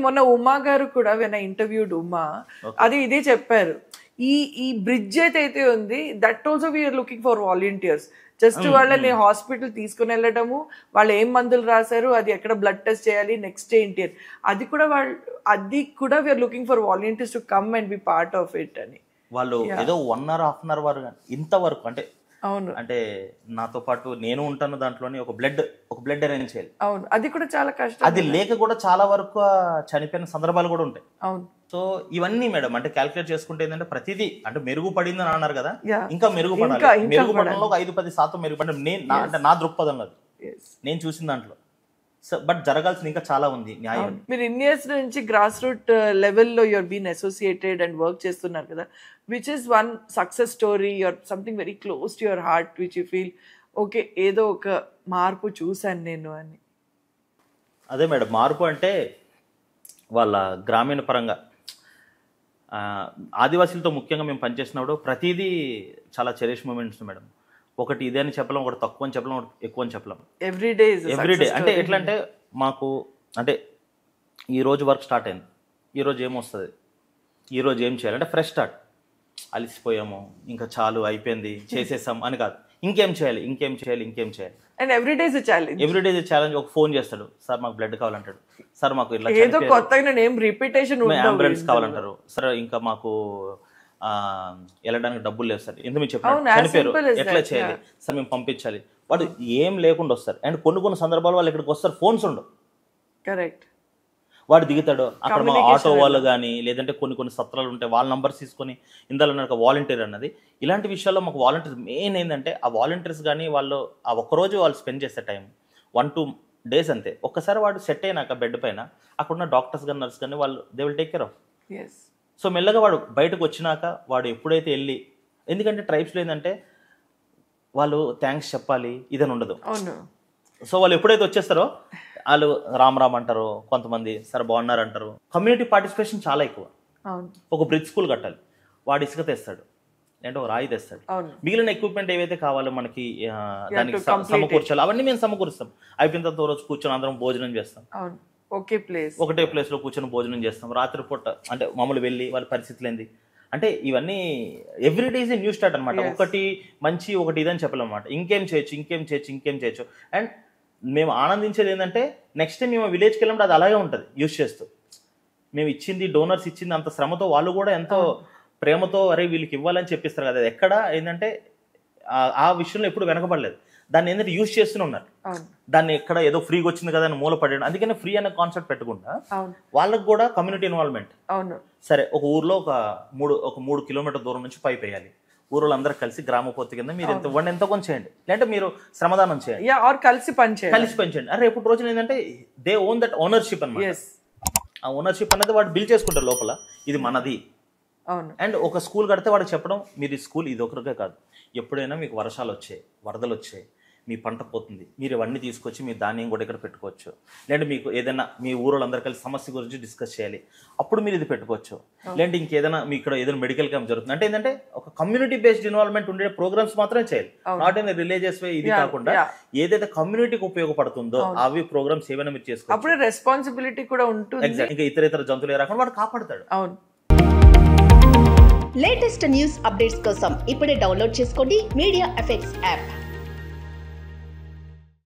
మొన్న ఉమా గారు కూడా వెన్ ఐ ఇంటర్వ్యూడ్ ఉమా అది ఇదే చెప్పారు. ఈ బ్రిడ్జ్ అయితే ఉంది, that also we are looking for volunteers. Just వాళ్ళని హాస్పిటల్ తీసుకుని వెళ్ళడము, వాళ్ళు ఏం మందులు రాశారు, అది ఎక్కడ బ్లడ్ టెస్ట్ చేయాలి, నెక్స్ట్ ఏంటి అని, అది కూడా we are looking for volunteers to come and be part of it అని. వాళ్ళు ఏదో 1 hour 1/2 hour వరకు ఇంతవరకు అంటే అవును, అంటే నాతో పాటు నేను ఉంటాను దాంట్లోని ఒక బ్లడ్ అరేంజ్ చేయాలి. అవును, అది కూడా చాలా కష్టం. అది లేక కూడా చాలా వరకు చనిపోయిన సందర్భాలు కూడా ఉంటాయి. అవును. సో ఇవన్నీ మేడం అంటే క్యాల్కులేట్ చేసుకుంటే ఏంటంటే ప్రతిదీ అంటే మెరుగుపడింది అని అన్నారు కదా, ఇంకా మెరుగుపడాలి. మెరుగుపడంలో 5-10% మెరుగుపడడం అంటే నా దృక్పథం కాదు, నేను చూసిన దాంట్లో. బట్ జరగాల్సింది ఇంకా చాలా ఉంది న్యాయం. మీరు ఇన్ ఇయర్స్ నుంచి గ్రాస్ రూట్ లెవెల్లో your been associated and work చేస్తున్నారు కదా, which is one success story your something very close to your heart which you feel okay ఏదో ఒక మార్పు చూశాను నేను అని? అదే మేడం, మార్పు అంటే వాళ్ళ గ్రామీణ పరంగా ఆదివాసీలతో ముఖ్యంగా మేము పనిచేసినప్పుడు ప్రతిదీ చాలా చెరిష్ మూమెంట్స్ మేడం. ఒకటి ఇదే అని చెప్పలేం, ఒకటి తక్కువ అని చెప్పలేం, ఒకటి ఎక్కువ అని చెప్పలేం. ఎవ్రీడే అంటే ఎట్లా అంటే మాకు అంటే ఈరోజు వర్క్ స్టార్ట్ అయింది, ఈరోజు ఏమొస్తుంది, ఈరోజు ఏం చేయాలి అంటే ఫ్రెష్ స్టార్ట్. అలిసిపోయాము, ఇంకా చాలు అయిపోయింది చేసేసాం అని కాదు, ఇంకేం చేయాలి. And everyday is a challenge. ఒక ఫోన్ చేస్తాడు, సార్ మాకు బ్లడ్ కావాలంటాడు, సార్ మాకు ఇట్లా ఏదో కొత్తగా నేమ్ రిపిటేషన్ అంబులెన్స్ కావాలంటారు, సార్ ఇంకా మాకు వెళ్ళడానికి డబ్బులు లేదు సార్, ఎందుకు మీరు చెప్పారు చనిపోయారు ఎట్లా చేయాలి సార్, మేము పంపించాలి. వాడు ఏం లేకుండా వస్తారు. అండ్ కొన్ని సందర్భాలు వాళ్ళు ఇక్కడికి వస్తారు, ఫోన్స్ ఉండవు. కరెక్ట్. వాడు దిగుతాడు, అక్కడ మా ఆటో వాళ్ళు కానీ లేదంటే కొన్ని సత్రాలు ఉంటాయి, వాళ్ళ నంబర్స్ తీసుకొని ఇందులో వాలంటీర్ అన్నది. ఇలాంటి విషయాల్లో మాకు వాలంటీర్స్ మెయిన్ ఏంటంటే ఆ వాలంటీర్స్ కానీ వాళ్ళు ఆ ఒక్కరోజు వాళ్ళు స్పెండ్ చేసే టైం 1-2 days అంతే. ఒక్కసారి వాడు సెట్ అయినాక బెడ్ పైన అక్కడున్న డాక్టర్స్ కానీ నర్స్ కానీ వాళ్ళు they will take care of. So మెల్లగా వాడు బయటకు వచ్చినాక వాడు ఎప్పుడైతే వెళ్ళి, ఎందుకంటే ట్రైబ్స్లో ఏంటంటే వాళ్ళు థ్యాంక్స్ చెప్పాలి ఇదని ఉండదు. సో వాళ్ళు ఎప్పుడైతే వచ్చేస్తారో వాళ్ళు రామ్ అంటారు, కొంతమంది సరే బాగున్నారు అంటారు. కమ్యూనిటీ పార్టిసిపేషన్ చాలా ఎక్కువ. ఒక బ్రిడ్జ్ స్కూల్ కట్టాలి, వాడు ఇసుక తెస్తాడు అంటే ఒక రాయి తెస్తాడు, మిగిలిన ఎక్విప్మెంట్ ఏవైతే కావాలో మనకి దానికి సమకూర్చాలి అవన్నీ మేము సమకూరుస్తాం. అయిపోయిన తర్వాత రోజు కూర్చొని అందరం భోజనం చేస్తాం, ఒకటే ప్లేస్ లో కూర్చొని భోజనం చేస్తాం. రాత్రిపూట అంటే మామూలు వెళ్ళి వాళ్ళ పరిస్థితులు ఏంది అంటే ఇవన్నీ everyday is a new start అనమాట. ఒకటి మంచి ఒకటి ఇదని చెప్పలేమన్నమాట. ఇంకేం చేయొచ్చు. అండ్ మేము ఆనందించేది ఏంటంటే నెక్స్ట్ టైం మేము విలేజ్కి వెళ్ళినప్పుడు అది అలాగే ఉంటుంది యూజ్ చేస్తూ. మేము ఇచ్చింది డోనర్స్ ఇచ్చింది అంత శ్రమతో వాళ్ళు కూడా ఎంతో ప్రేమతో అరే వీళ్ళకి ఇవ్వాలని చెప్పిస్తారు కదా. అది ఎక్కడ ఏంటంటే ఆ విషయంలో ఎప్పుడు వెనకబడలేదు. దాన్ని ఏంటంటే యూజ్ చేస్తూనే ఉన్నారు. దాన్ని ఎక్కడ ఏదో ఫ్రీగా వచ్చింది కదా అని మూలపడడం. అందుకనే ఫ్రీ అనే కాన్సెప్ట్ పెట్టుకుంటా వాళ్ళకు కూడా కమ్యూనిటీ ఇన్వాల్వ్మెంట్. సరే ఒక ఊర్లో ఒక 3 kilometer దూరం నుంచి పైప్ వేయాలి, ఊరోళ్ళు అందరూ కలిసి గ్రామ పొత్తు కింద మీరు ఎంతో కొంచెం చేయండి, లేదంటే మీరు శ్రమదానం చేయండి, కలిసి పనిచేయండి. అరే రేపు రోజున ఏంటంటే దే ఓన్ దట్ ఓనర్షిప్ అన్నమాట. ఆ ఓనర్షిప్ అనేది వాడు బిల్ చేసుకుంటారు లోపల, ఇది మనది. అండ్ ఒక స్కూల్ కడితే వాడు చెప్పడం మీరు ఈ స్కూల్ ఇది ఒకరికే కాదు, ఎప్పుడైనా మీకు వర్షాలు వచ్చాయి, వరదలు వచ్చాయి, మీ పంట పోతుంది, మీరు ఇవన్నీ తీసుకొచ్చి మీ ధాన్యం కూడా ఇక్కడ పెట్టుకోవచ్చు. లేదంటే మీకు ఏదైనా మీ ఊరోళ్ళందరూ కలిసి సమస్య గురించి డిస్కస్ చేయాలి, అప్పుడు మీరు ఇది పెట్టుకోవచ్చు. లేదంటే ఇంకేదైనా మీ ఇక్కడ ఏదైనా మెడికల్ క్యాంప్ జరుగుతుంది అంటే ఏంటంటే ఒక కమ్యూనిటీ బేస్డ్ ఇన్వాల్వ్మెంట్ ఉండే ప్రోగ్రామ్స్ మాత్రమే చేయాలి. నాట్ ఇన్ రిలీజియస్ వే ఇది కాకుండా ఏదైతే కమ్యూనిటీకి ఉపయోగపడుతుందో అవి ప్రోగ్రామ్స్ ఏమైనా మీరు చేసుకోవచ్చు. అప్పుడు రెస్పాన్సిబిలిటీ కూడా ఉంటుంది. ఇంకా ఇతర జంతువులు రాకుండా వాడు కాపాడతాడు. లేటెస్ట్ న్యూస్ అప్డేట్స్ కోసం ఇప్పుడే డౌన్లోడ్ చేసుకోండి మీడియా ఎఫెక్ట్స్ యాప్.